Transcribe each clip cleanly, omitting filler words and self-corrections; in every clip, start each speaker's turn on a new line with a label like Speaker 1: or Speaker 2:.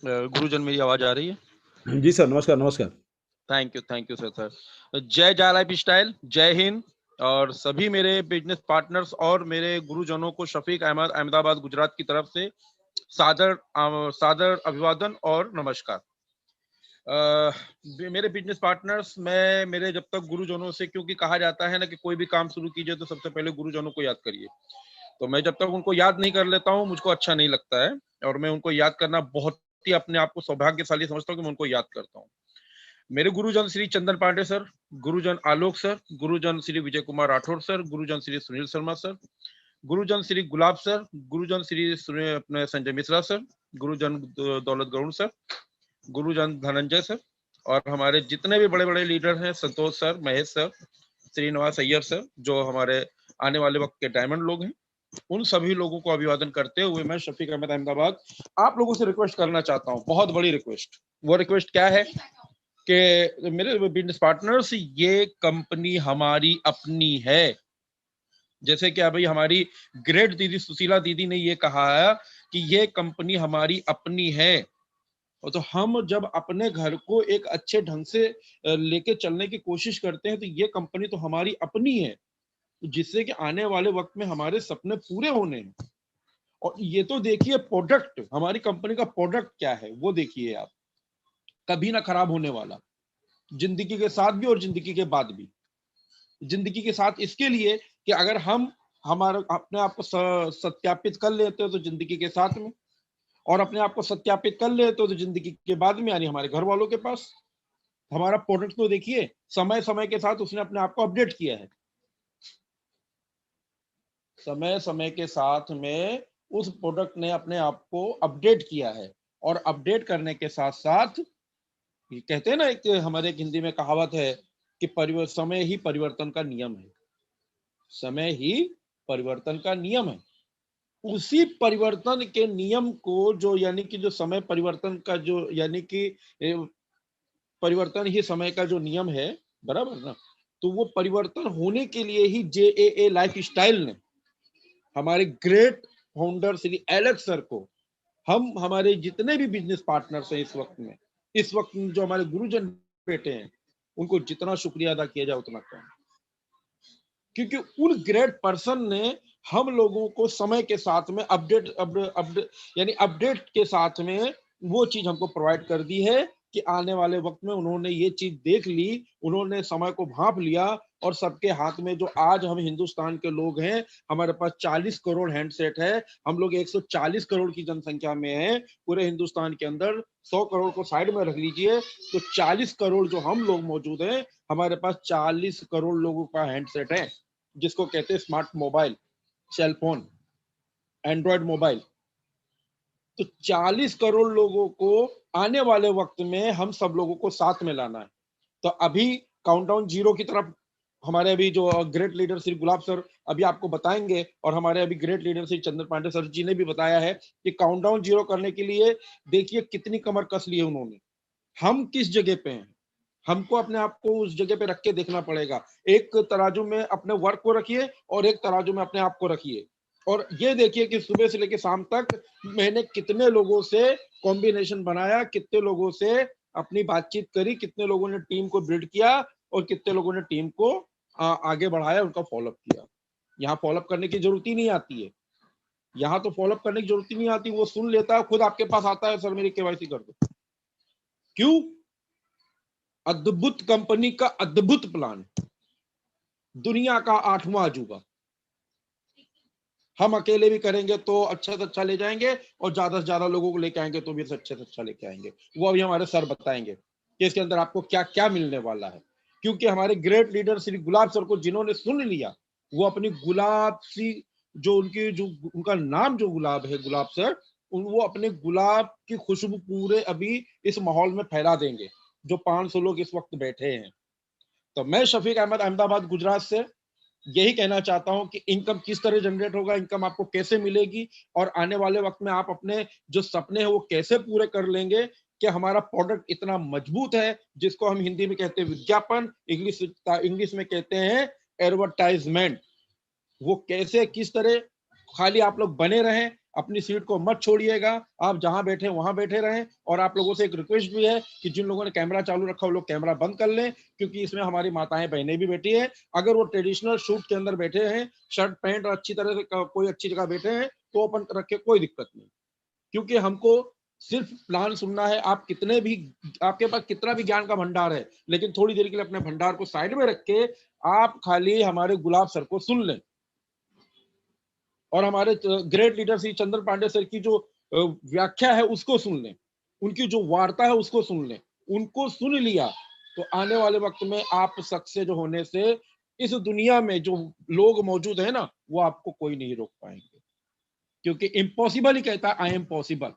Speaker 1: गुरुजन, मेरी आवाज आ रही है?
Speaker 2: जी सर, नमस्कार नमस्कार।
Speaker 1: Thank you sir. जय जा लाइफ स्टाइल, जय हिंद। और सभी मेरे बिजनेस पार्टनर्स और मेरे गुरुजनों को शफीक अहमद, अहमदाबाद, गुजरात की तरफ से सादर अभिवादन और नमस्कार। मेरे बिजनेस पार्टनर्स, मैं मेरे जब तक गुरुजनों से, क्योंकि कहा जाता है ना कि कोई भी काम शुरू कीजिए तो सबसे पहले गुरुजनों को याद करिए, तो मैं जब तक उनको याद नहीं कर लेता हूँ मुझको अच्छा नहीं लगता है। और मैं उनको याद करना बहुत ही अपने आप को सौभाग्यशाली समझता हूँ कि मैं उनको याद करता हूँ। मेरे गुरुजन श्री चंदन पांडे सर, गुरुजन आलोक सर, गुरुजन श्री विजय कुमार राठौर सर, गुरुजन श्री सुनील शर्मा सर, गुरुजन श्री गुलाब सर, गुरुजन श्री अपने संजय मिश्रा सर, गुरुजन दौलत गरुड़ सर, गुरुजन धनंजय सर, और हमारे जितने भी बड़े बड़े लीडर हैं, Santosh sir, Mahesh sir, Srinivas Iyer sir, जो हमारे आने वाले वक्त के डायमंड लोग हैं, उन सभी लोगों को अभिवादन करते हुए मैं शफीक अहमद, अहमदाबाद, आप लोगों से रिक्वेस्ट करना चाहता हूँ, बहुत बड़ी रिक्वेस्ट। वो रिक्वेस्ट क्या है कि मेरे बिजनेस पार्टनर्स, ये कंपनी हमारी अपनी है। जैसे कि अभी हमारी ग्रेट दीदी सुशीला दीदी ने ये कहा है कि ये कंपनी हमारी अपनी है, और तो हम जब अपने घर को एक अच्छे ढंग से लेके चलने की कोशिश करते हैं तो ये कंपनी तो हमारी अपनी है, जिससे कि आने वाले वक्त में हमारे सपने पूरे होने हैं। और ये तो देखिए प्रोडक्ट, हमारी कंपनी का प्रोडक्ट क्या है वो देखिए आप, कभी ना खराब होने वाला, जिंदगी के साथ भी और जिंदगी के बाद भी। जिंदगी के साथ इसके लिए कि अगर हम हमारे अपने आप को सत्यापित कर लेते हो तो जिंदगी के साथ में, और अपने आप को सत्यापित कर लेते हो तो जिंदगी के बाद में, यानी हमारे घर वालों के पास। हमारा प्रोडक्ट तो देखिए समय समय के साथ उसने अपने आप को अपडेट किया है, समय समय के साथ में उस प्रोडक्ट ने अपने आप को अपडेट किया है। और अपडेट करने के साथ साथ कहते हैं ना, एक हमारे एक हिंदी में कहावत है कि समय ही परिवर्तन का नियम है। समय ही परिवर्तन का नियम है। उसी परिवर्तन के नियम को, जो यानी कि जो समय परिवर्तन का जो यानी कि परिवर्तन ही समय का जो नियम है, बराबर ना, तो वो परिवर्तन होने के लिए ही JAA लाइफ स्टाइल ने हमारे great founder Shri Alex sir को, हम हमारे जितने भी बिजनेस पार्टनर्स हैं इस वक्त जो हमारे गुरुजन बैठे हैं, उनको जितना शुक्रिया अदा किया जाए उतना कम, क्योंकि उन ग्रेट पर्सन ने हम लोगों को समय के साथ में अपडेट के साथ में वो चीज हमको प्रोवाइड कर दी है कि आने वाले वक्त में उन्होंने ये चीज देख ली, उन्होंने समय को भांप लिया, और सबके हाथ में, जो आज हम हिंदुस्तान के लोग हैं, हमारे पास 40 करोड़ हैंडसेट है, हम लोग 140 करोड़ की जनसंख्या में हैं पूरे हिंदुस्तान के अंदर। 100 करोड़ को साइड में रख लीजिए, तो 40 करोड़ जो हम लोग मौजूद हैं, हमारे पास 40 करोड़ लोगों का हैंडसेट है, जिसको कहते हैं smart mobile, cell phone, Android mobile. तो 40 करोड़ लोगों को आने वाले वक्त में हम सब लोगों को साथ में लाना है। तो अभी काउंटडाउन जीरो की तरफ हमारे अभी जो ग्रेट लीडर श्री गुलाब सर अभी आपको बताएंगे, और हमारे अभी great leader Shri Chandra Pandey sir जी ने भी बताया है कि काउंटडाउन जीरो करने के लिए देखिए कितनी कमर कस ली है उन्होंने। हम किस जगह पे हैं, हमको अपने आप को उस जगह पे रख के देखना पड़ेगा। एक तराजू में अपने वर्क को रखिए और एक तराजू में अपने आप को रखिए, और ये देखिए कि सुबह से लेकर शाम तक मैंने कितने लोगों से कॉम्बिनेशन बनाया, कितने लोगों से अपनी बातचीत करी, कितने लोगों ने टीम को बिल्ड किया, और कितने लोगों ने टीम को आगे बढ़ाया, उनका फॉलोअप किया। यहाँ फॉलोअप करने की जरूरत ही नहीं आती है, यहाँ तो फॉलोअप करने की जरूरत ही नहीं आती, वो सुन लेता है, खुद आपके पास आता है, सर मेरी KYC कर दो। क्यों? अद्भुत कंपनी का अद्भुत प्लान, दुनिया का 8वां अजूबा। हम अकेले भी करेंगे तो अच्छा से अच्छा ले जाएंगे, और ज्यादा से ज्यादा लोगों को लेके आएंगे तो भी अच्छे से अच्छा लेके आएंगे। वो अभी हमारे सर बताएंगे कि इसके अंदर आपको क्या क्या मिलने वाला है। क्योंकि हमारे ग्रेट लीडर श्री गुलाब सर को जिन्होंने सुन लिया, वो अपनी गुलाब सी, जो उनका नाम जो गुलाब है, गुलाब सर, वो अपने गुलाब की खुशबू पूरे अभी इस माहौल में फैला देंगे, जो 500 लोग इस वक्त बैठे हैं। तो मैं शफीक अहमद, अहमदाबाद, गुजरात से यही कहना चाहता हूं कि इनकम किस तरह जनरेट होगा, इनकम आपको कैसे मिलेगी, और आने वाले वक्त में आप अपने जो सपने हैं वो कैसे पूरे कर लेंगे, कि हमारा प्रोडक्ट इतना मजबूत है, जिसको हम हिंदी में कहते हैं विज्ञापन, इंग्लिश में कहते हैं एडवर्टाइजमेंट। वो कैसे, किस तरह खाली आप लोग बने रहें, अपनी सीट को मत छोड़िएगा, आप जहां बैठे वहां बैठे रहें। और आप लोगों से एक रिक्वेस्ट भी है कि जिन लोगों ने कैमरा चालू रखा वो लोग कैमरा बंद कर लें, क्योंकि इसमें हमारी माताएं बहनें भी बैठी हैं। अगर वो ट्रेडिशनल सूट के अंदर बैठे हैं, शर्ट पैंट और अच्छी तरह से कोई अच्छी जगह बैठे हैं, तो ओपन रख के कोई दिक्कत नहीं, क्योंकि हमको सिर्फ प्लान सुनना है। आप कितने भी, आपके पास कितना भी ज्ञान का भंडार है, लेकिन थोड़ी देर के लिए अपने भंडार को साइड में रख के आप खाली हमारे गुलाब सर को सुन लें, और हमारे great leader Shri Chandra Pandey sir की जो व्याख्या है उसको सुन लें, उनकी जो वार्ता है उसको सुन लें। उनको सुन लिया तो आने वाले वक्त में आप सक्सेस होने से इस दुनिया में जो लोग मौजूद है ना, वो आपको कोई नहीं रोक पाएंगे, क्योंकि इम्पॉसिबल ही कहता है आई एम पॉसिबल।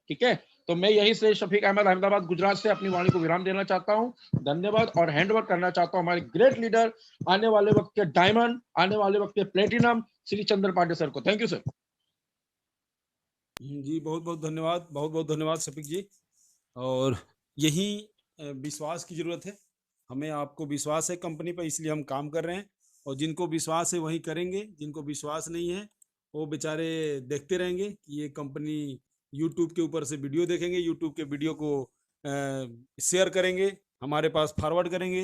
Speaker 1: ठीक है, तो मैं यही से शफीक अहमद अहमदाबाद गुजरात से अपनी वाणी को विराम देना चाहता हूं। धन्यवाद, और हैंडवर्क करना चाहता हूं हमारे ग्रेट लीडर, आने वाले वक्त के डायमंड, आने वाले वक्त के प्लेटिनम, श्री चंद्र पांडे सर को। Thank you sir.
Speaker 2: जी बहुत बहुत धन्यवाद, बहुत बहुत धन्यवाद शफीक जी। और यही विश्वास की जरूरत है, हमें आपको विश्वास है कंपनी पर, इसलिए हम काम कर रहे हैं। और जिनको विश्वास है वही करेंगे, जिनको विश्वास नहीं है वो बेचारे देखते रहेंगे कि ये कंपनी यूट्यूब के ऊपर से वीडियो देखेंगे, यूट्यूब के वीडियो को शेयर करेंगे, हमारे पास फॉरवर्ड करेंगे,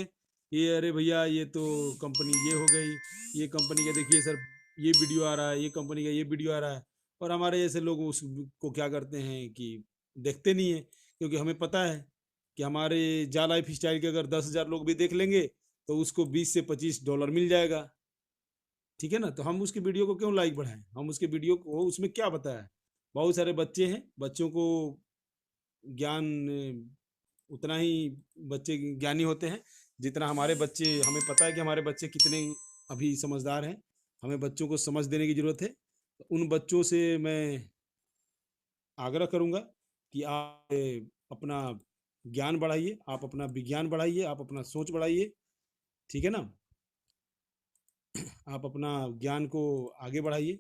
Speaker 2: ये अरे भैया ये तो कंपनी ये हो गई, ये कंपनी का देखिए सर ये वीडियो आ रहा है, ये कंपनी का ये वीडियो आ रहा है। और हमारे जैसे लोग उसको क्या करते हैं कि देखते नहीं है, क्योंकि हमें पता है कि हमारे जा लाइफ स्टाइल के अगर 10,000 लोग भी देख लेंगे तो उसको $20 से $25 मिल जाएगा। ठीक है ना, तो हम उसकी वीडियो को क्यों लाइक बढ़ाएं, हम उसके वीडियो को, उसमें क्या बताया, बहुत सारे बच्चे हैं, बच्चों को ज्ञान उतना ही बच्चे ज्ञानी होते हैं जितना हमारे बच्चे, हमें पता है कि हमारे बच्चे कितने अभी समझदार हैं, हमें बच्चों को समझ देने की जरूरत है। तो उन बच्चों से मैं आग्रह करूंगा कि आप अपना ज्ञान बढ़ाइए, आप अपना विज्ञान बढ़ाइए, आप अपना सोच बढ़ाइए। ठीक है ना, आप अपना ज्ञान को आगे बढ़ाइए,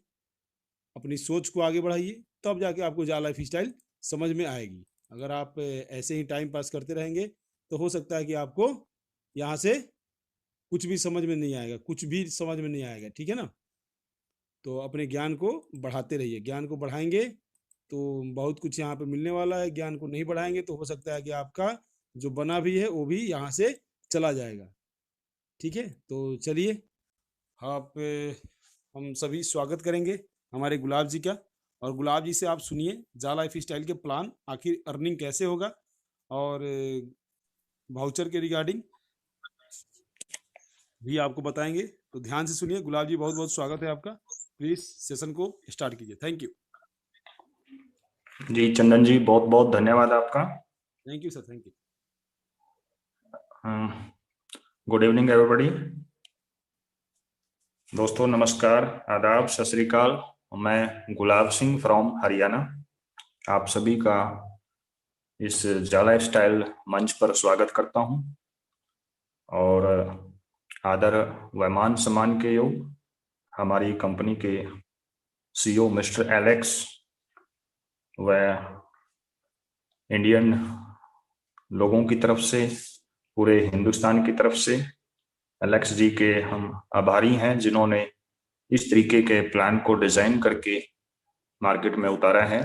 Speaker 2: अपनी सोच को आगे बढ़ाइए, तब जाके आपको जा लाइफ स्टाइल समझ में आएगी। अगर आप ऐसे ही टाइम पास करते रहेंगे तो हो सकता है कि आपको यहाँ से कुछ भी समझ में नहीं आएगा, कुछ भी समझ में नहीं आएगा। ठीक है ना, तो अपने ज्ञान को बढ़ाते रहिए, ज्ञान को बढ़ाएंगे तो बहुत कुछ यहाँ पे मिलने वाला है। ज्ञान को नहीं बढ़ाएंगे तो हो सकता है कि आपका जो बना भी है वो भी यहाँ से चला जाएगा। ठीक है, तो चलिए आप हम सभी स्वागत करेंगे हमारे गुलाब जी का। और गुलाब जी से आप सुनिए जा लाइफ स्टाइल के प्लान, आखिर अर्निंग कैसे होगा, और वाउचर के रिगार्डिंग भी आपको बताएंगे। तो ध्यान से सुनिए। गुलाब जी बहुत बहुत स्वागत है आपका, प्लीज सेशन को स्टार्ट कीजिए। Thank you.
Speaker 3: जी चंदन जी, बहुत बहुत धन्यवाद आपका।
Speaker 2: Thank you sir, thank you.
Speaker 3: Good evening everybody. दोस्तों नमस्कार, आदाब, सत श्री अकाल। मैं गुलाब सिंह फ्रॉम हरियाणा, आप सभी का इस जा लाइफ स्टाइल मंच पर स्वागत करता हूं। और आदर व मान सम्मान के योग हमारी कंपनी के सीईओ मिस्टर एलेक्स व इंडियन लोगों की तरफ से, पूरे हिंदुस्तान की तरफ से एलेक्स जी के हम आभारी हैं, जिन्होंने इस तरीके के प्लान को डिजाइन करके मार्केट में उतारा है।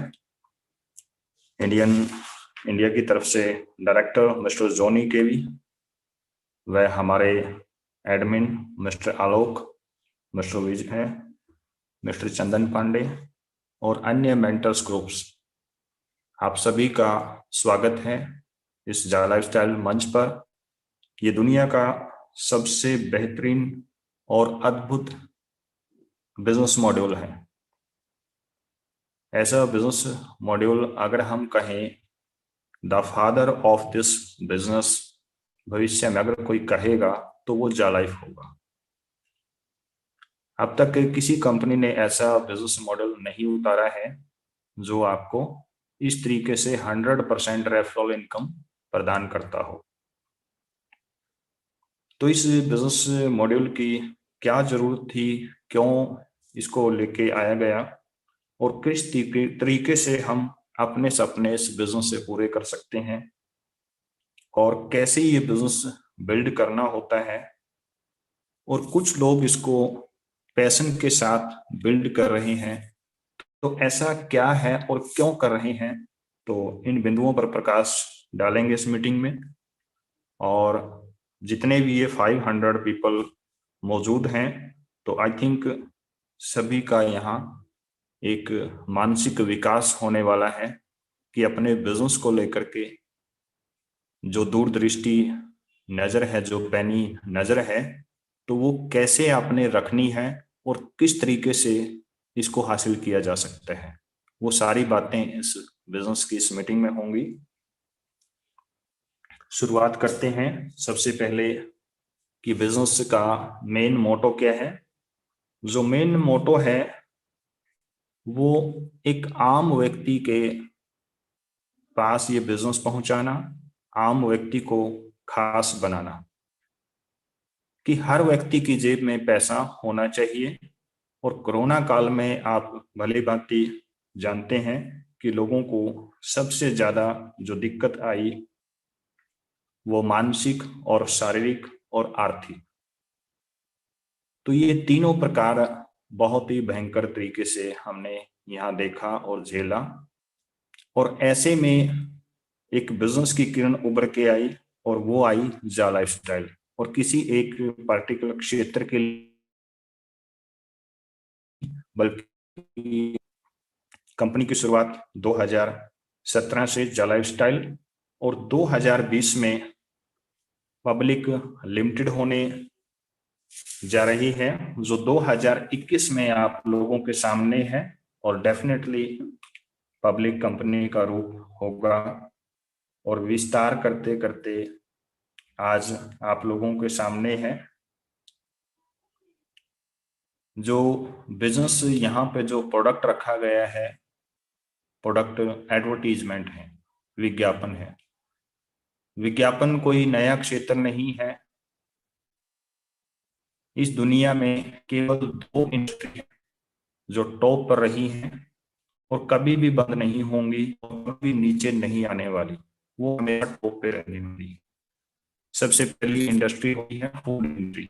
Speaker 3: इंडिया की तरफ से डायरेक्टर मिस्टर जोनी केवी व हमारे एडमिन मिस्टर आलोक, मिस्टर विजय, मिस्टर चंदन पांडे और अन्य मेंटर्स ग्रुप्स, आप सभी का स्वागत है इस जा लाइफ स्टाइल मंच पर। ये दुनिया का सबसे बेहतरीन और अद्भुत बिजनेस मॉड्यूल है। ऐसा बिजनेस मॉड्यूल अगर हम कहें the father of this business, भविष्य में अगर कोई कहेगा तो वो जा लाइफ होगा। अब तक किसी कंपनी ने ऐसा बिजनेस मॉडल नहीं उतारा है जो आपको इस तरीके से 100% रेफरल इनकम प्रदान करता हो। तो इस बिजनेस मॉड्यूल की क्या जरूरत थी, क्यों इसको लेके आया गया, और किस तरीके से हम अपने सपने इस बिजनेस से पूरे कर सकते हैं, और कैसे ये बिजनेस बिल्ड करना होता है। और कुछ लोग इसको पैशन के साथ बिल्ड कर रहे हैं। तो ऐसा क्या है और क्यों कर रहे हैं, तो इन बिंदुओं पर प्रकाश डालेंगे इस मीटिंग में। और जितने भी ये 500 पीपल मौजूद हैं, तो आई थिंक सभी का यहाँ एक मानसिक विकास होने वाला है कि अपने बिजनेस को लेकर के जो दूरदृष्टि नजर है, जो पैनी नजर है, तो वो कैसे आपने रखनी है और किस तरीके से इसको हासिल किया जा सकता है, वो सारी बातें इस बिजनेस की इस मीटिंग में होंगी। शुरुआत करते हैं सबसे पहले कि बिजनेस का मेन मोटो क्या है। जो मेन मोटो है वो एक आम व्यक्ति के पास ये बिजनेस पहुंचाना, आम व्यक्ति को खास बनाना, कि हर व्यक्ति की जेब में पैसा होना चाहिए। और कोरोना काल में आप भली भांति जानते हैं कि लोगों को सबसे ज्यादा जो दिक्कत आई वो मानसिक और शारीरिक और आर्थिक, तो ये तीनों प्रकार बहुत ही भयंकर तरीके से हमने यहाँ देखा और झेला। और ऐसे में एक बिजनेस की किरण उभर के आई और वो आई जा लाइफस्टाइल। और किसी एक पार्टिकुलर क्षेत्र के लिए, बल्कि कंपनी की शुरुआत 2017 से जा लाइफस्टाइल और 2020 में पब्लिक लिमिटेड होने जा रही है, जो 2021 में आप लोगों के सामने है और डेफिनेटली पब्लिक कंपनी का रूप होगा। और विस्तार करते करते आज आप लोगों के सामने है। जो बिजनेस यहाँ पे जो प्रोडक्ट रखा गया है, प्रोडक्ट एडवर्टीजमेंट है, विज्ञापन है। विज्ञापन कोई नया क्षेत्र नहीं है। इस दुनिया में केवल 2 इंडस्ट्री है जो टॉप पर रही हैं और कभी भी बंद नहीं होंगी और कभी नीचे नहीं आने वाली, वो हमेशा टॉप पे रहने वाली। सबसे पहली इंडस्ट्री होती है फूड इंडस्ट्री।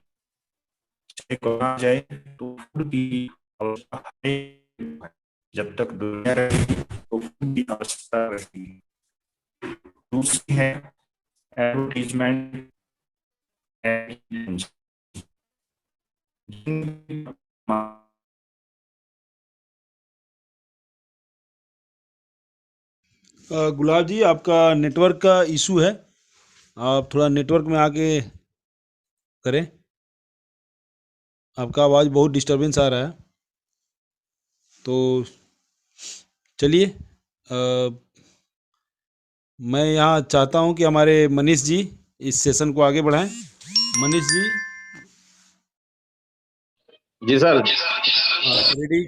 Speaker 3: चाहे कोरोना जाए तो फूड की अवस्था है। जब तक दुनिया रहेगी तो फूड की आवश्यकता रहेगी। दूसरी है एडवर्टीजमेंट।
Speaker 2: गुलाब जी, आपका नेटवर्क का इशू है, आप थोड़ा नेटवर्क में आके करें। आपका आवाज़ बहुत डिस्टरबेंस आ रहा है। तो चलिए, मैं यहाँ चाहता हूँ कि हमारे मनीष जी इस सेशन को आगे बढ़ाएं। मनीष जी।
Speaker 4: जी सर।
Speaker 2: रेडी।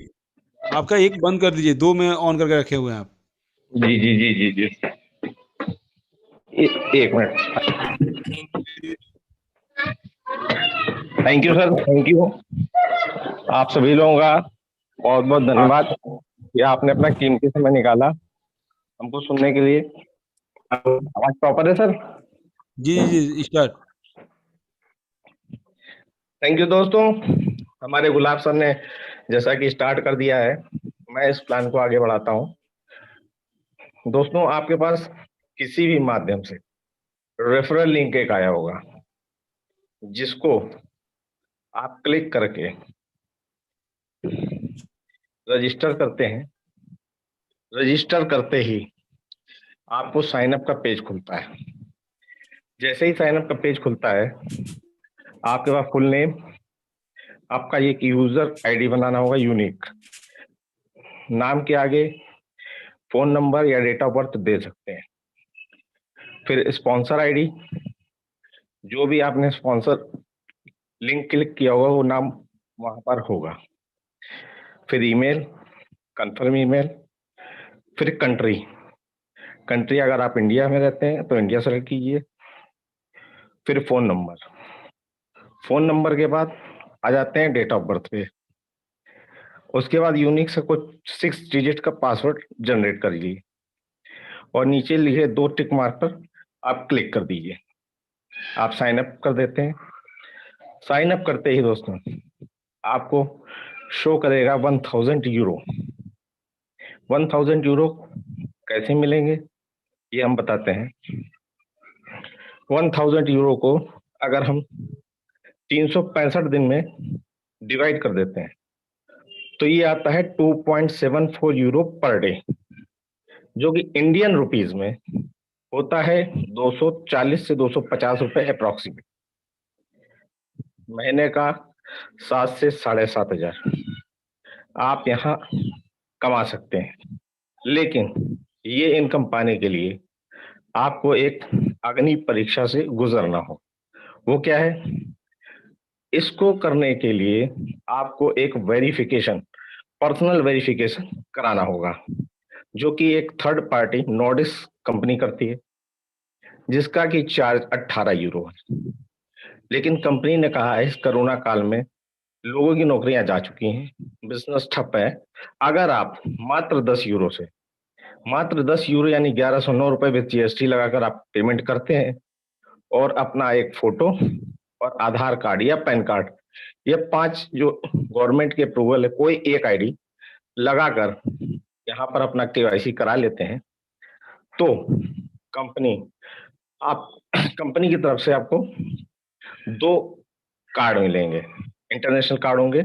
Speaker 2: आपका एक बंद कर दीजिए, 2 में ऑन करके रखे हुए हैं आप।
Speaker 4: जी जी जी जी जी। एक minute. Thank you sir, thank you. आप सभी लोगों का बहुत बहुत धन्यवाद कि आपने अपना कीमती समय निकाला हमको सुनने के लिए। आवाज प्रॉपर है सर?
Speaker 2: जी जी जी, स्टार्ट।
Speaker 4: थैंक यू दोस्तों। हमारे गुलाब सर ने जैसा कि स्टार्ट कर दिया है, मैं इस प्लान को आगे बढ़ाता हूं। दोस्तों, आपके पास किसी भी माध्यम से रेफरल लिंक एक आया होगा, जिसको आप क्लिक करके रजिस्टर करते हैं। रजिस्टर करते ही आपको साइन अप का पेज खुलता है। जैसे ही साइन अप का पेज खुलता है, आपके पास फुल नेम, आपका एक यूजर आईडी बनाना होगा यूनिक। नाम के आगे फोन नंबर या डेट ऑफ बर्थ दे सकते हैं। फिर स्पॉन्सर आईडी, जो भी आपने स्पॉन्सर लिंक क्लिक किया होगा वो नाम वहां पर होगा। फिर ईमेल, कंफर्म ईमेल। फिर कंट्री, कंट्री अगर आप इंडिया में रहते हैं तो इंडिया सेलेक्ट कीजिए। फिर फोन नंबर, फोन नंबर के बाद आ जाते हैं डेट ऑफ बर्थ पे। उसके बाद यूनिक से कुछ 6 डिजिट का पासवर्ड जनरेट कर लीजिए और नीचे लिखे 2 टिक मार्क पर आप क्लिक कर दीजिए। आप साइन अप कर देते हैं। साइन अप करते ही दोस्तों आपको शो करेगा 1000 यूरो। 1000 यूरो कैसे मिलेंगे ये हम बताते हैं। 1000 यूरो को अगर हम 365 दिन में डिवाइड कर देते हैं तो ये आता है 2.74 यूरो पर डे, जो कि इंडियन रुपीज में होता है 240 से 250 रुपए अप्रोक्सीमेट। महीने का 7 से 7,500 आप यहाँ कमा सकते हैं। लेकिन ये इनकम पाने के लिए आपको एक अग्नि परीक्षा से गुजरना हो। वो क्या है? इसको करने के लिए आपको एक वेरिफिकेशन, पर्सनल वेरिफिकेशन कराना होगा, जो कि एक थर्ड पार्टी नॉर्डिस कंपनी करती है, जिसका कि चार्ज 18 यूरो है। लेकिन कंपनी ने कहा है इस कोरोना काल में लोगों की नौकरियां जा चुकी हैं, बिजनेस ठप है। अगर आप मात्र 10 यूरो से, मात्र 10 यूरो यानी 1109 रुपए विद जीएसटी लगाकर आप पेमेंट करते हैं और अपना एक फोटो और आधार कार्ड या पैन कार्ड, ये 5 जो गवर्नमेंट के अप्रूवल है, कोई एक आईडी लगाकर यहाँ पर अपना केवाईसी करा लेते हैं तो कंपनी कंपनी की तरफ से आपको 2 कार्ड मिलेंगे, इंटरनेशनल कार्ड होंगे,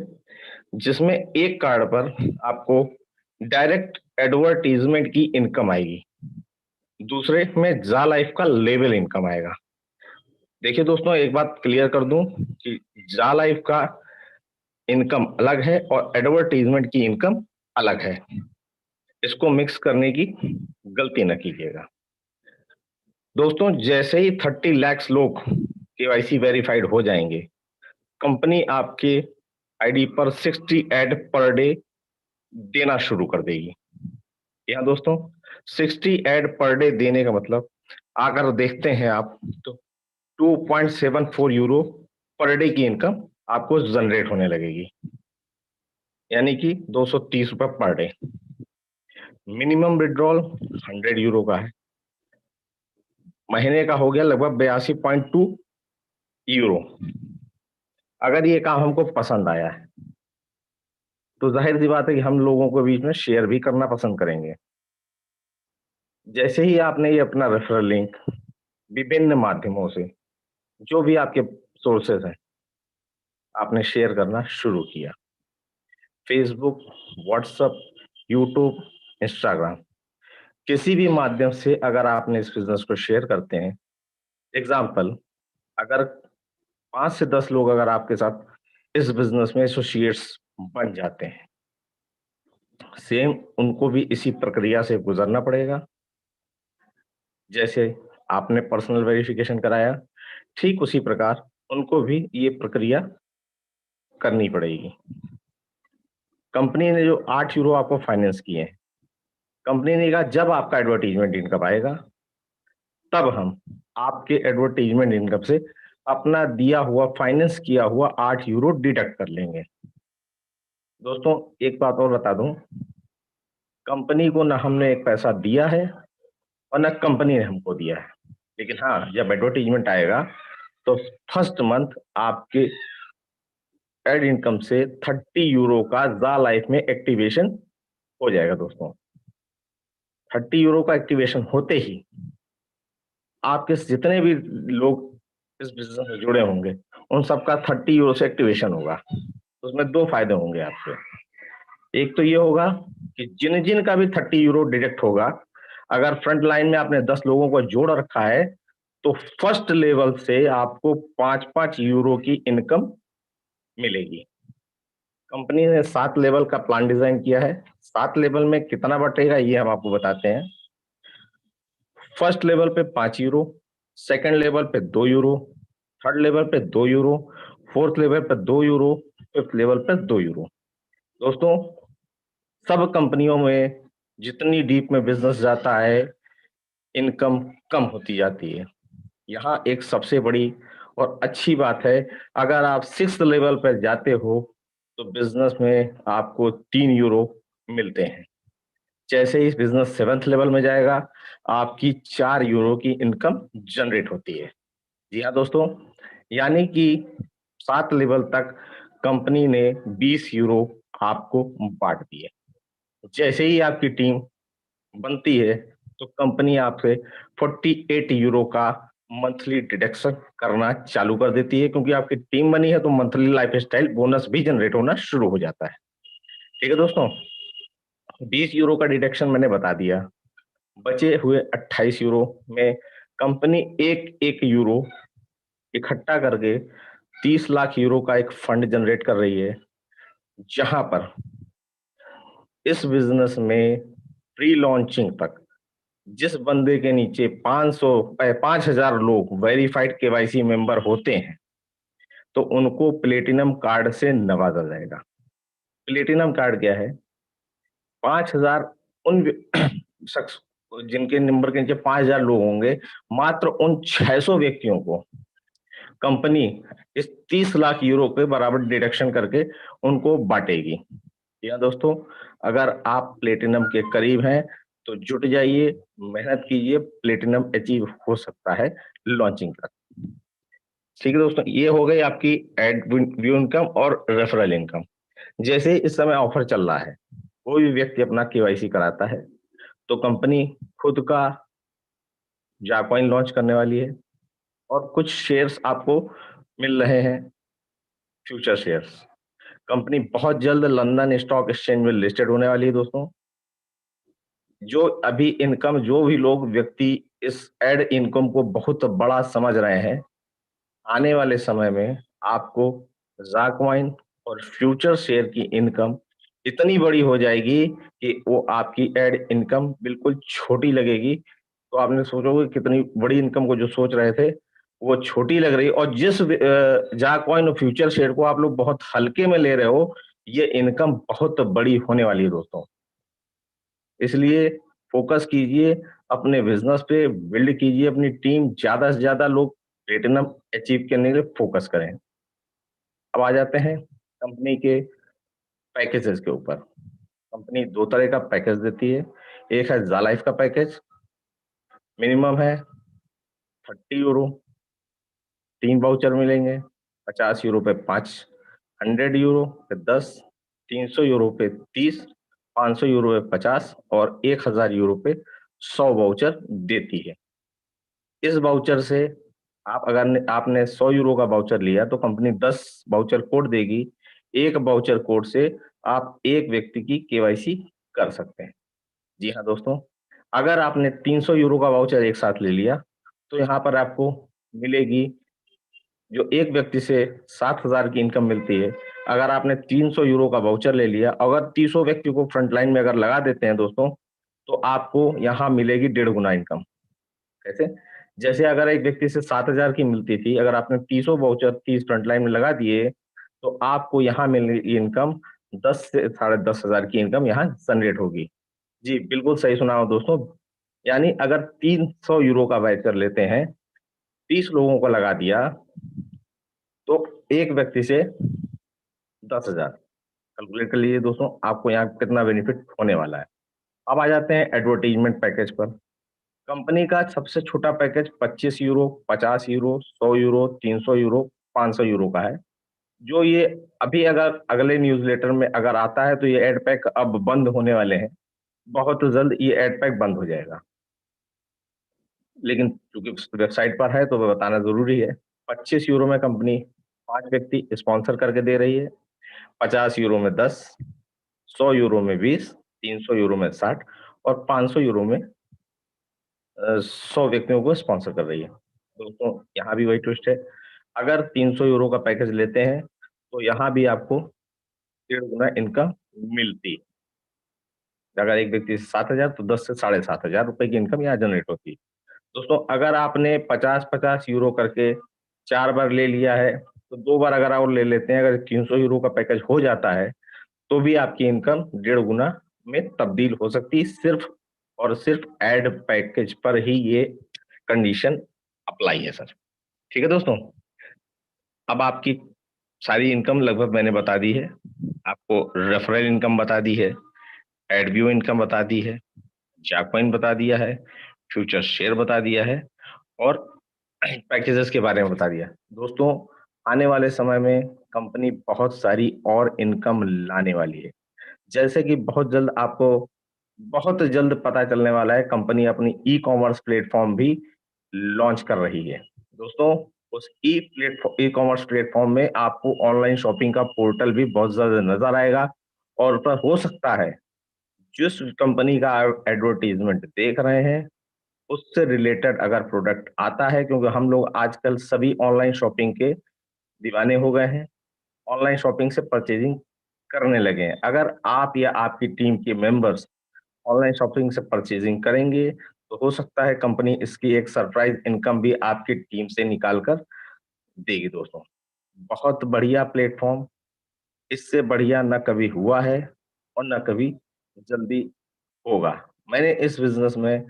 Speaker 4: जिसमें एक कार्ड पर आपको डायरेक्ट एडवर्टीजमेंट की इनकम आएगी, दूसरे में जा लाइफ का लेवल इनकम आएगा। देखिए दोस्तों, एक बात क्लियर कर दूं कि जा लाइफ का इनकम अलग है और एडवर्टीजमेंट की इनकम अलग है। इसको मिक्स करने की गलती न कीजिएगा दोस्तों। जैसे ही 30 लाख लोग केवाईसी वेरीफाइड हो जाएंगे, कंपनी आपके आईडी पर 60 ऐड पर डे देना शुरू कर देगी। यहाँ दोस्तों 60 ऐड पर डे देने का मतलब अगर देखते हैं आप तो 2.74 यूरो पर डे की इनकम आपको जनरेट होने लगेगी, यानी कि 230 रुपए per day. Minimum withdrawal 100 euro का है, महीने का हो गया लगभग 82.2 यूरो। अगर ये काम हमको पसंद आया है तो जाहिर सी बात है कि हम लोगों के बीच में शेयर भी करना पसंद करेंगे। जैसे ही आपने ये अपना रेफरल लिंक विभिन्न माध्यमों से, जो भी आपके सोर्सेज हैं, आपने शेयर करना शुरू किया, फेसबुक, व्हाट्सएप, यूट्यूब, इंस्टाग्राम, किसी भी माध्यम से अगर आपने इस बिजनेस को शेयर करते हैं, एग्जाम्पल अगर 5 से 10 लोग अगर आपके साथ इस बिजनेस में एसोसिएट्स बन जाते हैं, सेम उनको भी इसी प्रक्रिया से गुजरना पड़ेगा। जैसे आपने पर्सनल वेरिफिकेशन कराया, ठीक उसी प्रकार उनको भी ये प्रक्रिया करनी पड़ेगी। कंपनी ने जो 8 यूरो आपको फाइनेंस किए हैं, कंपनी ने कहा जब आपका एडवर्टीजमेंट इनकम आएगा तब हम आपके एडवर्टीजमेंट इनकम से अपना दिया हुआ फाइनेंस किया हुआ 8 यूरो डिडक्ट कर लेंगे। दोस्तों एक बात और बता दूं, कंपनी को ना हमने एक पैसा दिया है और ना कंपनी ने हमको दिया है, लेकिन हाँ जब एडवर्टीजमेंट आएगा तो फर्स्ट मंथ आपके एड इनकम से 30 यूरो का जा लाइफ में एक्टिवेशन हो जाएगा। दोस्तों 30 यूरो का एक्टिवेशन होते ही आपके जितने भी लोग इस बिजनेस में जुड़े होंगे उन सबका 30 यूरो से एक्टिवेशन होगा। उसमें 2 फायदे होंगे आपके। एक तो ये होगा कि जिन जिन का भी 30 यूरो डिडक्ट होगा, अगर फ्रंट लाइन में आपने 10 लोगों को जोड़ रखा है तो फर्स्ट लेवल से आपको 5-5 यूरो की इनकम मिलेगी। कंपनी ने 7 लेवल का प्लान डिजाइन किया है। 7 लेवल में कितना बटेगा ये हम आपको बताते हैं। फर्स्ट लेवल पे 5 यूरो, सेकंड लेवल पे 2 यूरो, थर्ड लेवल पे 2 यूरो, फोर्थ लेवल पे 2 यूरो, फिफ्थ लेवल पे 2 यूरो। दोस्तों सब कंपनियों में जितनी डीप में बिजनेस जाता है, इनकम कम होती जाती है। यहाँ एक सबसे बड़ी और अच्छी बात है, अगर आप 6th लेवल पर जाते हो तो बिजनेस में आपको 3 यूरो मिलते हैं। जैसे ही बिजनेस 7th लेवल में जाएगा आपकी 4 यूरो की इनकम जनरेट होती है। जी हाँ दोस्तों, यानी कि 7 लेवल तक कंपनी ने 20 यूरो आपको बांट दिए। जैसे ही आपकी टीम बनती है तो कंपनी आपसे 48 यूरो का मंथली डिडक्शन करना चालू कर देती है, क्योंकि आपकी टीम बनी है तो मंथली लाइफ स्टाइल बोनस भी जनरेट होना शुरू हो जाता है। ठीक है दोस्तों, 20 यूरो का डिडक्शन मैंने बता दिया। बचे हुए 28 यूरो में कंपनी एक एक यूरो इकट्ठा करके 30 लाख यूरो का एक फंड जनरेट कर रही है, जहां पर इस बिजनेस में प्री लॉन्चिंग तक जिस बंदे के नीचे 5,000 लोग वेरीफाइड केवाईसी मेंबर होते हैं तो उनको प्लेटिनम कार्ड से नवाजा जाएगा। प्लेटिनम कार्ड क्या है? 5,000 उन शख्स जिनके नंबर के नीचे 5,000 लोग होंगे, मात्र उन 600 व्यक्तियों को कंपनी इस 30 लाख यूरो के बराबर डिडक्शन करके उनको बांटेगी। या दोस्तों, अगर आप प्लेटिनम के करीब हैं तो जुट जाइए, मेहनत कीजिए, प्लेटिनम अचीव हो सकता है लॉन्चिंग तक। ठीक है दोस्तों, ये हो गई आपकी एड व्यू इनकम और रेफरल इनकम। जैसे इस समय ऑफर चल रहा है, कोई भी व्यक्ति अपना केवाईसी कराता है तो कंपनी खुद का जाकॉइन लॉन्च करने वाली है और कुछ शेयर्स आपको मिल रहे हैं, फ्यूचर शेयर्स। कंपनी बहुत जल्द लंदन स्टॉक एक्सचेंज में लिस्टेड होने वाली है दोस्तों। जो अभी इनकम, जो भी लोग व्यक्ति इस एड इनकम को बहुत बड़ा समझ रहे हैं, आने वाले समय में आपको जाकवाइन और फ्यूचर शेयर की इनकम इतनी बड़ी हो जाएगी कि वो आपकी एड इनकम बिल्कुल छोटी लगेगी। तो आपने सोचोगे कितनी बड़ी इनकम को जो सोच रहे थे वो छोटी लग रही है, और जिस जाकवाइन और फ्यूचर शेयर को आप लोग बहुत हल्के में ले रहे हो, ये इनकम बहुत बड़ी होने वाली है दोस्तों। इसलिए फोकस कीजिए अपने बिजनेस पे, बिल्ड कीजिए अपनी टीम, ज्यादा से ज्यादा लोग प्लेटिनम अचीव करने के लिए फोकस करें। अब आ जाते हैं कंपनी के पैकेजेस के ऊपर। कंपनी दो तरह का पैकेज देती है। एक है जा लाइफ का पैकेज, मिनिमम है 30 यूरो, 3 वाउचर मिलेंगे। 50 यूरो पे 5, 100 यूरो पे 10, 300 यूरो पे 30, 500 यूरो पे 50 और 1,000 यूरो पे 100 वाउचर देती है। इस वाउचर से आप अगर आपने 100 यूरो का वाउचर लिया तो कंपनी 10 वाउचर कोड देगी। एक वाउचर कोड से आप एक व्यक्ति की केवाईसी कर सकते हैं। जी हाँ दोस्तों, अगर आपने 300 यूरो का वाउचर एक साथ ले लिया तो यहाँ पर आपको मिलेगी, जो एक व्यक्ति से 7,000 की इनकम मिलती है, अगर आपने 300 यूरो का वाउचर ले लिया, अगर 300 व्यक्ति को फ्रंट लाइन में अगर लगा देते हैं दोस्तों, तो आपको यहाँ मिलेगी 1.5 गुना इनकम। कैसे? जैसे अगर एक व्यक्ति से 7,000 की मिलती थी, अगर आपने 300 वाउचर 30 फ्रंट लाइन में लगा दिए तो आपको यहाँ मिलेगी इनकम 10 से 10,500 की इनकम यहाँ जनरेट होगी। जी बिल्कुल सही सुना हो दोस्तों। यानी अगर 300 यूरो का वाउचर लेते हैं, 30 लोगों को लगा दिया तो एक व्यक्ति से 10,000। कैलकुलेट कर लीजिए दोस्तों, आपको यहाँ कितना बेनिफिट होने वाला है। अब आ जाते हैं एडवर्टीजमेंट पैकेज पर। कंपनी का सबसे छोटा package 25 euro, 50 euro, 100 euro, 300 euro, 500 euro का है। जो ये अभी अगर अगले न्यूज़लेटर में अगर आता है तो ये एड पैक अब बंद होने वाले हैं, बहुत जल्द ये एड पैक बंद हो जाएगा। लेकिन क्योंकि वेबसाइट पर है तो वो बताना जरूरी है। 25 यूरो में कंपनी 5 व्यक्ति स्पॉन्सर करके दे रही है। 50 यूरो में 10, 100 यूरो में 20, 300 यूरो में 60 और 500 यूरो में 100 व्यक्तियों को स्पॉन्सर कर रही है। दोस्तों यहाँ भी वही ट्विस्ट है, अगर 300 यूरो का पैकेज लेते हैं तो यहाँ भी आपको 1.5 गुना इनकम मिलती है। अगर एक व्यक्ति 7,000 तो 10 से 7,500 रुपए की इनकम यहाँ जनरेट होती है। दोस्तों अगर आपने 50-50 यूरो करके 4 बार ले लिया है तो 2 बार अगर और ले लेते हैं, अगर 300 यूरो का पैकेज हो जाता है तो भी आपकी इनकम 1.5 गुना में तब्दील हो सकती है। सिर्फ और सिर्फ एड पैकेज पर ही ये कंडीशन अप्लाई है सर। ठीक है दोस्तों, अब आपकी सारी इनकम लगभग मैंने बता दी है। आपको रेफरल इनकम बता दी है, एडव्यू इनकम बता दी है, जाकॉइन बता दिया है, फ्यूचर शेयर बता दिया है और पैकेजेस के बारे में बता दिया। दोस्तों आने वाले समय में कंपनी बहुत सारी और इनकम लाने वाली है। जैसे कि बहुत जल्द पता चलने वाला है, कंपनी अपनी ई कॉमर्स प्लेटफॉर्म भी लॉन्च कर रही है। दोस्तों, उस ई कॉमर्स प्लेटफॉर्म में आपको ऑनलाइन शॉपिंग का पोर्टल भी बहुत जल्द नजर आएगा, और पर हो सकता है जिस कंपनी का एडवर्टीजमेंट देख रहे हैं उससे रिलेटेड अगर प्रोडक्ट आता है, क्योंकि हम लोग आजकल सभी ऑनलाइन शॉपिंग के दीवाने हो गए हैं, ऑनलाइन शॉपिंग से परचेजिंग करने लगे हैं। अगर आप या आपकी टीम के मेंबर्स ऑनलाइन शॉपिंग से परचेजिंग करेंगे तो हो सकता है कंपनी इसकी एक सरप्राइज इनकम भी आपकी टीम से निकाल कर देगी। दोस्तों, बहुत बढ़िया प्लेटफॉर्म, इससे बढ़िया न कभी हुआ है और न कभी जल्दी होगा। मैंने इस बिजनेस में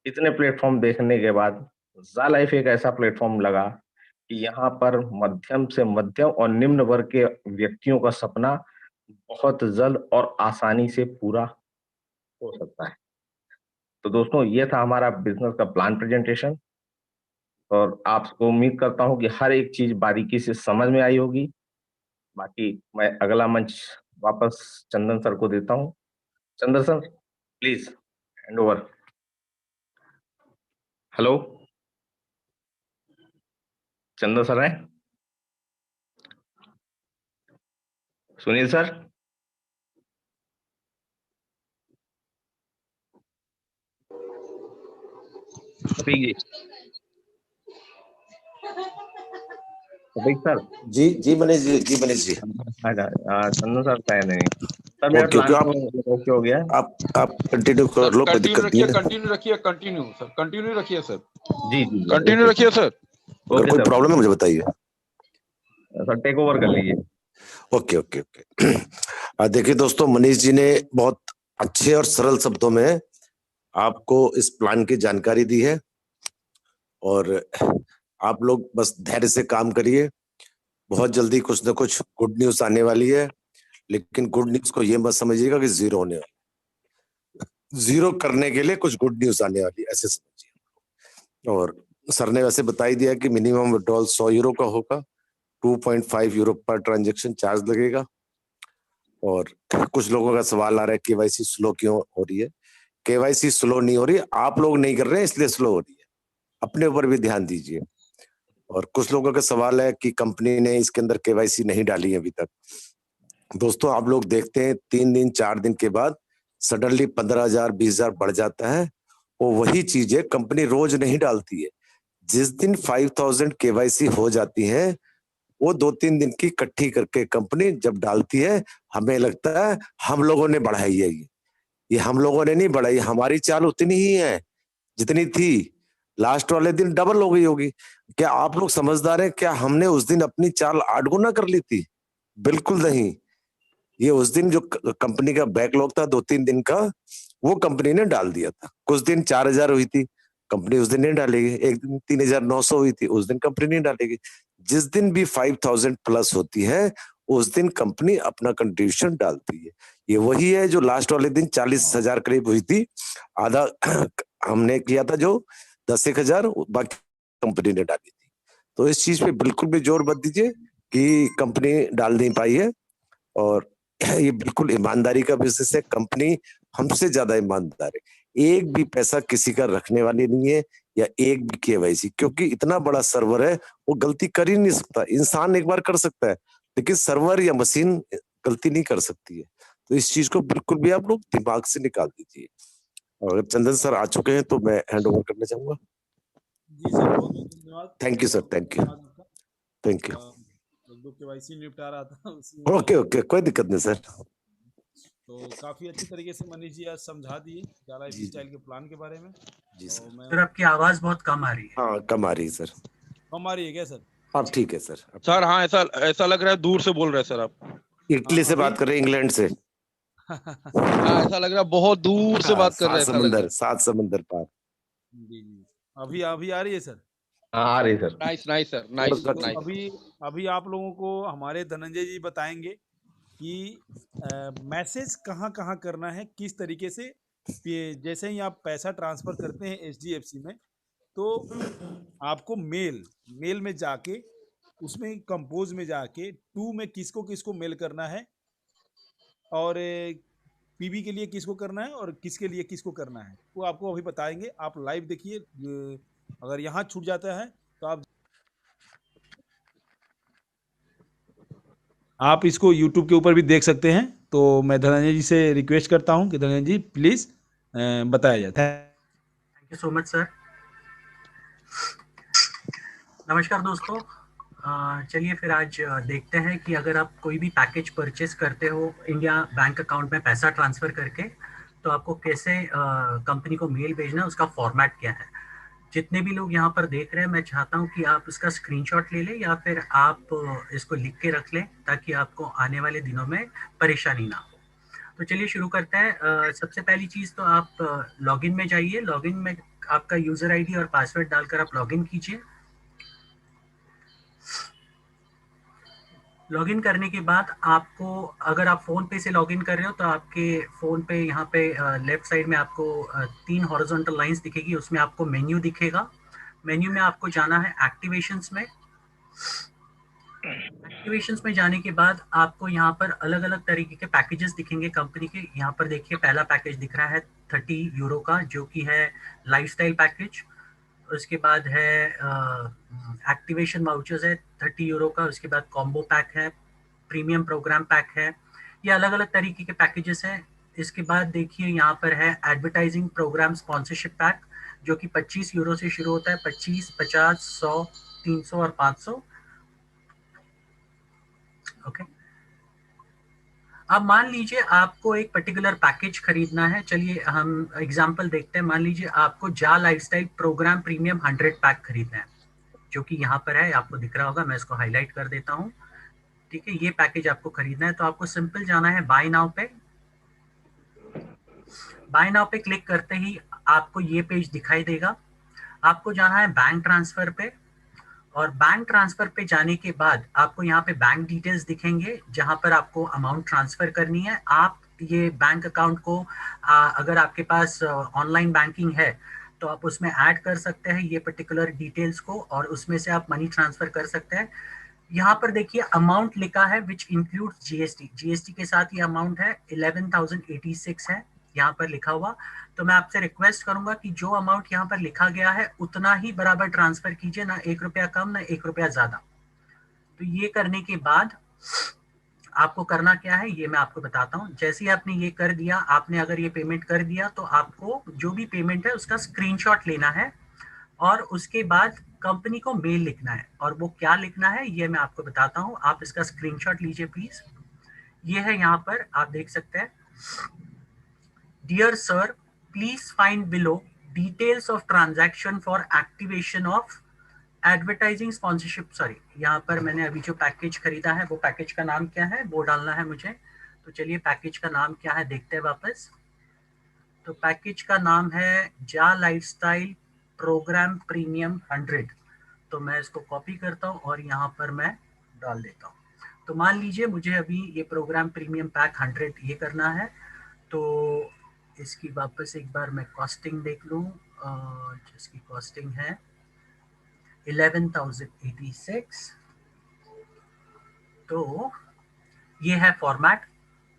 Speaker 4: इतने प्लेटफॉर्म देखने के बाद जा लाइफ एक ऐसा प्लेटफॉर्म लगा कि यहाँ पर मध्यम से मध्यम और निम्न वर्ग के व्यक्तियों का सपना बहुत जल्द और आसानी से पूरा हो सकता है। तो दोस्तों, ये था हमारा बिजनेस का प्लान प्रेजेंटेशन, और आपको उम्मीद करता हूँ कि हर एक चीज बारीकी से समझ में आई होगी। बाकी मैं अगला मंच वापस चंदन सर को देता हूँ। Chandan sir, please hand over. Hello, Chandan sir है? सुनील सर? शफीक जी? शफीक सर?
Speaker 5: जी जी मनीष जी, जी मनीष जी।
Speaker 4: चंदन सर शायद नहीं। सर मेरा
Speaker 5: ओके ओके,
Speaker 4: प्लान
Speaker 5: आप
Speaker 4: तो ओके हो गया।
Speaker 5: आप कंटिन्यू कर लो, कोई दिक्कत नहीं है।
Speaker 1: कंटिन्यू रखिए, कंटिन्यू रखिए सर,
Speaker 4: जी जी जी,
Speaker 1: कंटिन्यू
Speaker 4: ओके
Speaker 1: रखिए सर।
Speaker 5: अगर
Speaker 4: ओके
Speaker 5: कोई
Speaker 4: सर।
Speaker 5: प्रॉब्लम है मुझे बताइए।
Speaker 4: सर टेक ओवर कर लीजिए।
Speaker 5: Okay okay okay. देखिए दोस्तों, मनीष जी ने बहुत अच्छे और सरल शब्दों में आपको इस प्लान की जानकारी दी है, और आप लोग बस धैर्य से काम करिए। बहुत जल्दी कुछ ना कुछ गुड न्यूज आने वाली है, लेकिन गुड न्यूज को ये मत समझिएगा कि जीरो होने वाला। जीरो करने के लिए कुछ गुड न्यूज आने वाली है, ऐसे समझिए। और सर ने वैसे बता ही दिया कि मिनिमम विड्रॉल 100 यूरो का होगा, 2.5 यूरो पर ट्रांजेक्शन चार्ज लगेगा। और कुछ लोगों का सवाल आ रहा है केवाईसी स्लो क्यों हो रही है। केवाईसी स्लो नहीं हो रही, आप लोग नहीं कर रहे हैं इसलिए स्लो हो रही है। अपने ऊपर भी ध्यान दीजिए। और कुछ लोगों का सवाल है कि कंपनी ने इसके अंदर केवाईसी नहीं डाली है अभी तक। दोस्तों, आप लोग देखते हैं 3 दिन 4 दिन के बाद सडनली 15,000 20,000 बढ़ जाता है। वो वही चीजें कंपनी रोज नहीं डालती है। जिस दिन 5,000 केवाईसी हो जाती है, वो 2-3 दिन की इकट्ठी करके कंपनी जब डालती है, हमें लगता है हम लोगों ने बढ़ाई है। ये हम लोगों ने नहीं बढ़ाई, हमारी चाल उतनी ही है जितनी थी। लास्ट वाले दिन डबल हो गई होगी। क्या आप लोग समझदार हैं? क्या हमने उस दिन अपनी चाल 8 गुना कर ली थी? बिल्कुल नहीं। ये उस दिन जो कंपनी का बैकलॉग था 2-3 दिन का, वो कंपनी ने डाल दिया था। कुछ दिन 4,000 हुई थी, कंपनी उस दिन नहीं डालेगी। एक दिन 3,900 हुई थी, उस दिन कंपनी नहीं डालेगी। जिस दिन भी 5,000 प्लस होती है, उस दिन कंपनी अपना कंट्रीब्यूशन डालती है। ये वही है जो लास्ट वाले दिन 40,000 करीब हुई थी। आधा हमने किया था, जो 10,000 बाकी कंपनी ने डाली थी। तो इस चीज पे बिल्कुल भी जोर मत दीजिए कि कंपनी डाल नहीं पाई है। और ये बिल्कुल ईमानदारी का बिजनेस है, कंपनी हमसे ज्यादा ईमानदार है। एक भी पैसा किसी का रखने वाली नहीं है, या एक भी केवाईसी, क्योंकि इतना बड़ा सर्वर है, वो गलती कर ही नहीं सकता। इंसान एक बार कर सकता है, लेकिन सर्वर या मशीन गलती नहीं कर सकती है। तो इस चीज को बिल्कुल भी आप लोग दिमाग से निकाल दीजिए। और अगर चंदन सर आ चुके हैं तो मैं हैंड ओवर करना चाहूंगा।
Speaker 2: जी सर, बहुत बहुत धन्यवाद।
Speaker 5: Thank you sir, thank you,
Speaker 2: धन्यवाद आपका।
Speaker 5: Thank you.
Speaker 2: एक दो केवाईसी निपटा रहा था उसी में
Speaker 5: ओके ओके, कोई दिक्कत नहीं सर।
Speaker 2: तो काफी अच्छी तरीके से मनीष जी आज समझा दिए जा लाइफ
Speaker 5: जी
Speaker 2: स्टाइल के प्लान के बारे में।
Speaker 5: जी
Speaker 2: तो
Speaker 5: सर।
Speaker 2: मैं
Speaker 6: सर आपकी आवाज बहुत कम आ रही है।
Speaker 5: हाँ, कम आ रही है सर।
Speaker 2: कम आ रही है क्या सर?
Speaker 5: अब ठीक है सर। अब
Speaker 1: सर हाँ, ऐसा ऐसा लग रहा है दूर से बोल रहे हैं सर आप।
Speaker 5: इटली से
Speaker 2: अभी
Speaker 5: बात कर रहे हैं, इंग्लैंड से।
Speaker 1: हाँ, ऐसा लग रहा है बहुत दूर से
Speaker 5: हाँ,
Speaker 1: बात कर रहे हैं, ऐसा लग रहा है।
Speaker 5: 7 समंदर पार।
Speaker 2: जी जी, अभी अभी आ रही है सर?
Speaker 4: हाँ, आ रही सर।
Speaker 1: नाइस नाइस सर,
Speaker 5: थोड़ा
Speaker 1: नाइस
Speaker 5: सा
Speaker 2: तो
Speaker 1: नाइस।
Speaker 2: अभी अभी आप लोगों को हमारे धनंजय जी बताएंगे कि मैसेज कहाँ कहाँ करना है, किस तरीके से। जैसे ही आप पैसा ट्रांसफर करते हैं एचडीएफसी में, तो आपको मेल में जाके उसमें कंपोज में जाके टू में किसको किसको मेल करना है और पीबी के लिए किसको करना है और किसके लिए किसको करना है, वो आपको अभी बताएंगे। आप लाइव देखिए। अगर यहाँ छूट जाता है तो आप इसको यूट्यूब के ऊपर भी देख सकते हैं। तो मैं धनंजय जी से रिक्वेस्ट करता हूं कि धनंजय जी प्लीज बताया जाए।
Speaker 6: Thank you so much sir. नमस्कार दोस्तों। चलिए फिर आज देखते हैं कि अगर आप कोई भी पैकेज परचेस करते हो इंडिया बैंक अकाउंट में पैसा ट्रांसफर करके, तो आपको कैसे कंपनी को मेल भेजना है, उसका फॉर्मेट क्या है। जितने भी लोग यहाँ पर देख रहे हैं, मैं चाहता हूँ कि आप इसका स्क्रीनशॉट ले लें या फिर आप इसको लिख के रख लें, ताकि आपको आने वाले दिनों में परेशानी ना हो। तो चलिए शुरू करते हैं। सबसे पहली चीज़ तो आप लॉगिन में जाइए। लॉगिन में आपका यूज़र आईडी और पासवर्ड डालकर आप लॉगिन कीजिए। लॉगिन करने के बाद आपको, अगर आप फ़ोन पे से लॉगिन कर रहे हो तो आपके फ़ोन पे यहाँ पे लेफ्ट साइड में आपको 3 हॉरिजॉन्टल लाइंस दिखेगी, उसमें आपको मेन्यू दिखेगा। मेन्यू में आपको जाना है एक्टिवेशंस में। एक्टिवेशंस में जाने के बाद आपको यहाँ पर अलग अलग तरीके के पैकेजेस दिखेंगे कंपनी के। यहाँ पर देखिए पहला पैकेज दिख रहा है 30 यूरो का, जो कि है लाइफस्टाइल पैकेज। उसके बाद है एक्टिवेशन वाउचर्स है 30 यूरो का। उसके बाद कॉम्बो पैक है, प्रीमियम प्रोग्राम पैक है। ये अलग अलग तरीके के पैकेजेस हैं। इसके बाद देखिए यहाँ पर है एडवर्टाइजिंग प्रोग्राम स्पॉन्सरशिप पैक, जो कि 25 यूरो से शुरू होता है। 25, 50, 100, 300 और 500। ओके। अब मान लीजिए आपको एक पर्टिकुलर पैकेज खरीदना है। चलिए हम एग्जांपल देखते हैं। मान लीजिए आपको जा लाइफस्टाइल प्रोग्राम प्रीमियम 100 पैक खरीदना है, जो कि यहाँ पर है, आपको दिख रहा होगा। मैं इसको हाईलाइट कर देता हूँ। ठीक है, ये पैकेज आपको खरीदना है, तो आपको सिंपल जाना है बाय नाउ पे। बाय नाउ पे क्लिक करते ही आपको ये पेज दिखाई देगा। आपको जाना है बैंक ट्रांसफर पे, और बैंक ट्रांसफर पे जाने के बाद आपको यहाँ पे बैंक डिटेल्स दिखेंगे, जहां पर आपको अमाउंट ट्रांसफर करनी है। आप ये बैंक अकाउंट को अगर आपके पास ऑनलाइन बैंकिंग है तो आप उसमें ऐड कर सकते हैं ये पर्टिकुलर डिटेल्स को, और उसमें से आप मनी ट्रांसफर कर सकते हैं। यहाँ पर देखिए अमाउंट लिखा है विच इंक्लूड्स जीएसटी। जीएसटी के साथ ये अमाउंट है 11,086 है यहाँ पर लिखा हुआ। तो मैं आपसे रिक्वेस्ट करूंगा कि जो अमाउंट यहाँ पर लिखा गया है उतना ही बराबर ट्रांसफर कीजिए, ना 1 रुपया कम ना 1 रुपया ज्यादा। तो ये करने के बाद आपको करना क्या है ये मैं आपको बताता हूँ। जैसे ही आपने ये कर दिया, आपने अगर ये पेमेंट कर दिया, तो आपको जो भी पेमेंट है उसका स्क्रीनशॉट लेना है और उसके बाद कंपनी को मेल लिखना है। और वो क्या लिखना है ये मैं आपको बताता हूँ। आप इसका स्क्रीनशॉट लीजिए प्लीज। ये है, यहाँ पर आप देख सकते हैं। Dear sir, please find below details of transaction for activation of advertising sponsorship. Sorry, यहाँ पर मैंने अभी जो पैकेज खरीदा है वो पैकेज का नाम क्या है वो डालना है मुझे। तो चलिए पैकेज का नाम क्या है देखते हैं वापस। तो पैकेज का नाम है जा लाइफस्टाइल प्रोग्राम प्रीमियम 100। तो मैं इसको कॉपी करता हूँ और यहाँ पर मैं डाल देता हूँ। तो मान लीजिए मुझे अभी ये प्रोग्राम प्रीमियम पैक 100 ये करना है। तो इसकी वापस एक बार मैं कॉस्टिंग देख लूँ, जिसकी कॉस्टिंग है 11,086। तो ये है फॉर्मेट,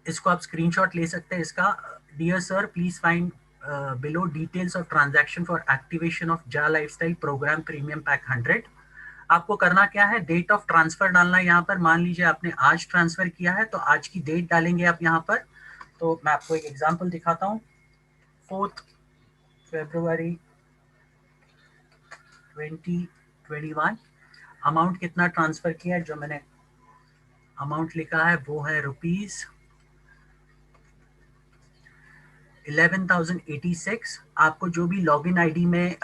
Speaker 6: इसको आप स्क्रीनशॉट ले सकते हैं इसका। Dear sir, please find below details of transaction for activation of जा लाइफस्टाइल प्रोग्राम प्रीमियम पैक 100। आपको करना क्या है, डेट ऑफ ट्रांसफर डालना है यहाँ पर। मान लीजिए आपने आज ट्रांसफर किया है तो आज की डेट डालेंगे आप यहाँ पर। तो मैं आपको एक एग्जांपल दिखाता हूँ। 4 फरवरी 2021। अमाउंट कितना ट्रांसफर किया है, जो मैंने अमाउंट लिखा है वो है ₹11,086। आपको जो भी लॉगिन आईडी में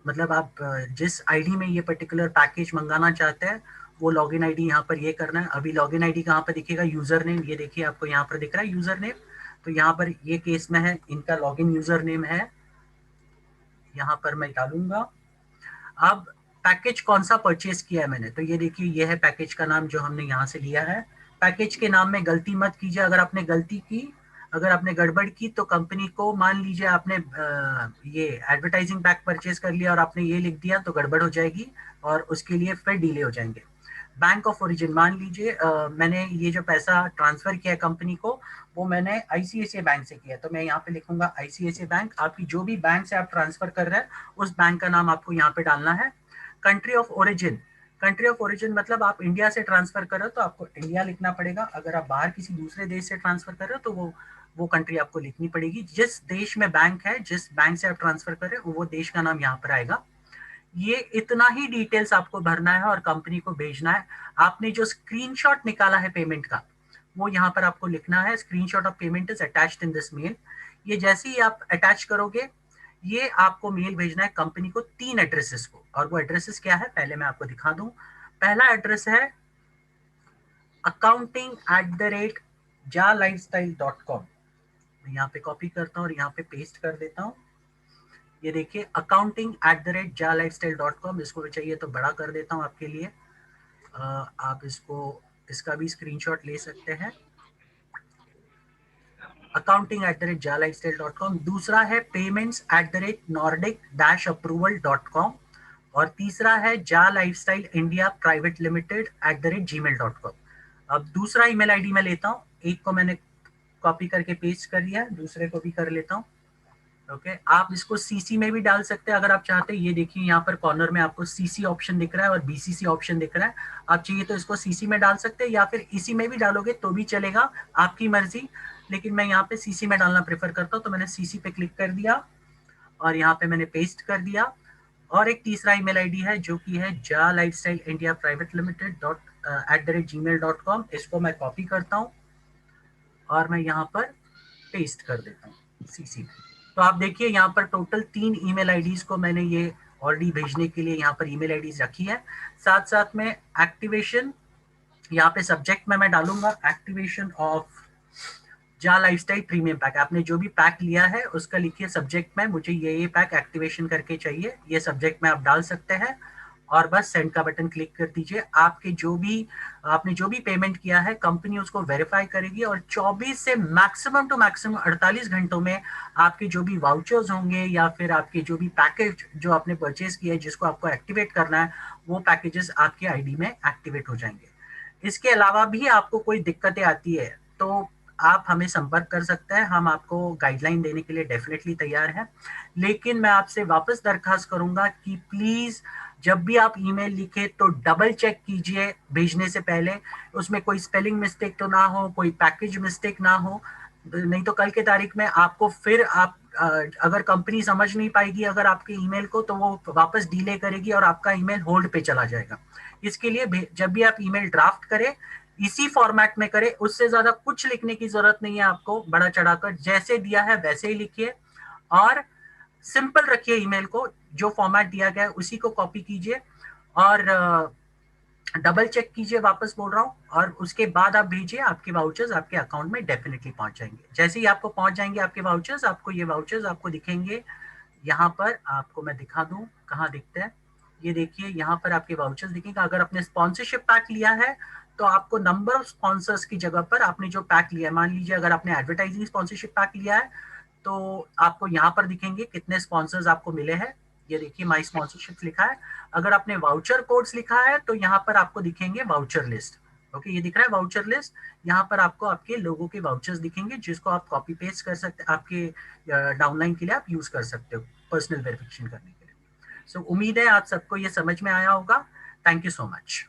Speaker 6: मतलब आप जिस आईडी में ये पर्टिकुलर पैकेज मंगाना चाहते हैं वो लॉगिन आईडी यहाँ पर ये करना है। अभी लॉगिन आईडी कहाँ पर दिखेगा, यूजर नेम। ये देखिए आपको यहाँ पर दिख रहा है यूजर नेम। तो यहाँ पर ये केस में है, इनका लॉगिन यूजर नेम है, यहाँ पर मैं डालूंगा। अब पैकेज कौन सा परचेज किया है मैंने, तो ये देखिए ये है पैकेज का नाम जो हमने यहाँ से लिया है। पैकेज के नाम में गलती मत कीजिए। अगर आपने गलती की, अगर आपने गड़बड़ की, तो कंपनी को, मान लीजिए आपने ये एडवर्टाइजिंग पैक परचेज कर लिया और आपने ये लिख दिया, तो गड़बड़ हो जाएगी और उसके लिए फिर डिले हो जाएंगे। बैंक ऑफ ओरिजिन, मान लीजिए मैंने ये जो पैसा ट्रांसफर किया कंपनी को वो मैंने आईसीआईसीआई बैंक से किया, तो मैं यहाँ पे लिखूंगा आईसीआईसीआई बैंक। आपकी जो भी बैंक से आप ट्रांसफर कर रहे हैं उस बैंक का नाम आपको यहाँ पे डालना है। Country of origin, country of origin मतलब आप इंडिया से ट्रांसफर कर रहे हो तो आपको इंडिया लिखना पड़ेगा। अगर आप बाहर किसी दूसरे देश से ट्रांसफर कर रहे हो तो वो कंट्री आपको लिखनी पड़ेगी। जिस देश में बैंक है, जिस बैंक से आप ट्रांसफर कर रहे हो वो देश का नाम यहाँ पर आएगा। ये इतना ही डिटेल्स आपको भरना है और कंपनी को भेजना है। आपने जो स्क्रीनशॉट निकाला है पेमेंट का वो यहाँ पर आपको लिखना है, screenshot of payment is attached in this mail. ये जैसे ही आप अटैच करोगे ये आपको मेल भेजना है कंपनी को 3 एड्रेसेस को, और वो एड्रेसेस क्या है पहले मैं आपको दिखा दूं। पहला एड्रेस है accounting@jalifestyle.com। मैं यहाँ पे कॉपी करता हूँ और यहाँ पे पेस्ट कर देता हूँ। ये देखिए accounting@jalifestyle.com, इसको चाहिए तो बड़ा कर देता हूँ आपके लिए। आप इसका भी स्क्रीनशॉट ले सकते हैं। accounting@jalifestyle.com। दूसरा है payments@nordic-approval.com और तीसरा है jalifestyle India Private Limited@gmail.com। अब दूसरा ईमेल आईडी मैं लेता हूँ, एक को मैंने कॉपी करके पेस्ट कर दिया, दूसरे को भी कर लेता हूँ। ओके, आप इसको सीसी में भी डाल सकते हैं अगर आप चाहते हैं। ये देखिए यहाँ पर कॉर्नर में आपको सीसी ऑप्शन दिख रहा है और बीसीसी ऑप्शन दिख रहा है। आप चाहिए तो इसको सीसी में डाल सकते हैं या फिर इसी में भी डालोगे तो भी चलेगा, आपकी मर्जी। लेकिन मैं यहाँ पे सीसी में डालना प्रेफर करता हूँ, तो मैंने सीसी पे क्लिक कर दिया और यहाँ पे मैंने पेस्ट कर दिया। और एक तीसरा ईमेल आईडी है जो कि है jalifestyleindiaprivatelimited@gmail.com। इसको मैं कॉपी करता हूँ और मैं यहाँ पर पेस्ट कर देता हूँ सीसी में। तो आप देखिए यहाँ पर टोटल 3 ईमेल आईडीज को मैंने ये ऑलरेडी भेजने के लिए यहाँ पर ईमेल आईडीज रखी है। साथ साथ में एक्टिवेशन, यहाँ पे सब्जेक्ट में मैं डालूंगा एक्टिवेशन ऑफ जा लाइफस्टाइल प्रीमियम पैक। आपने जो भी पैक लिया है उसका लिखिए सब्जेक्ट में मुझे ये पैक एक्टिवेशन करके चाहिए, ये सब्जेक्ट में आप डाल सकते हैं और बस सेंड का बटन क्लिक कर दीजिए। आपने जो भी पेमेंट किया है कंपनी उसको वेरीफाई करेगी और 24 से मैक्सिमम टू मैक्सिमम 48 घंटों में आपके जो भी वाउचर्स होंगे या फिर आपके जो भी पैकेज जो आपने परचेज किया है जिसको आपको एक्टिवेट करना है वो पैकेजेस आपके आईडी में एक्टिवेट हो जाएंगे। इसके अलावा भी आपको कोई दिक्कतें आती है तो आप हमें संपर्क कर सकते हैं, हम आपको गाइडलाइन देने के लिए डेफिनेटली तैयार हैं। लेकिन मैं आपसे वापस दरखास्त करूंगा कि प्लीज जब भी आप ईमेल लिखे तो डबल चेक कीजिए भेजने से पहले, उसमें कोई स्पेलिंग मिस्टेक तो ना हो, कोई पैकेज मिस्टेक ना हो, नहीं तो कल के तारीख में आपको फिर आप अगर कंपनी समझ नहीं पाएगी अगर आपके ईमेल को तो वो वापस डिले करेगी और आपका ईमेल होल्ड पे चला जाएगा। इसके लिए जब भी आप ईमेल ड्राफ्ट करें इसी फॉर्मेट में करें, उससे ज्यादा कुछ लिखने की जरूरत नहीं है आपको बढ़ा चढ़ाकर, जैसे दिया है वैसे ही लिखिए और सिंपल रखिए ईमेल को, जो फॉर्मेट दिया गया है उसी को कॉपी कीजिए और डबल चेक कीजिए, वापस बोल रहा हूँ, और उसके बाद आप भेजिए, आपके वाउचर्स आपके अकाउंट में डेफिनेटली पहुंच जाएंगे। जैसे ही आपको पहुंच जाएंगे आपके वाउचर्स, आपको ये वाउचर्स आपको दिखेंगे। यहाँ पर आपको मैं दिखा दूं कहाँ दिखते हैं, ये देखिए यहाँ पर आपके वाउचर्स दिखेंगे। अगर आपने स्पॉन्सरशिप पैक लिया है तो आपको नंबर ऑफ स्पॉन्सर्स की जगह पर आपने जो पैक लिया है, मान लीजिए अगर आपने एडवर्टाइजिंग स्पॉन्सरशिप पैक लिया है तो आपको यहाँ पर दिखेंगे कितने स्पॉन्सर्स आपको मिले हैं। ये देखिए माई स्पॉन्सरशिप लिखा है। अगर आपने वाउचर कोड्स लिखा है तो यहाँ पर आपको दिखेंगे वाउचर लिस्ट। ओके, ये दिख रहा है वाउचर लिस्ट। यहाँ पर आपको आपके लोगों के वाउचर्स दिखेंगे जिसको आप कॉपी पेस्ट कर सकते हैं, आपके डाउनलाइन के लिए आप यूज कर सकते हो पर्सनल वेरिफिकेशन करने के लिए। सो उम्मीद है आप सबको ये समझ में आया होगा। Thank you so much.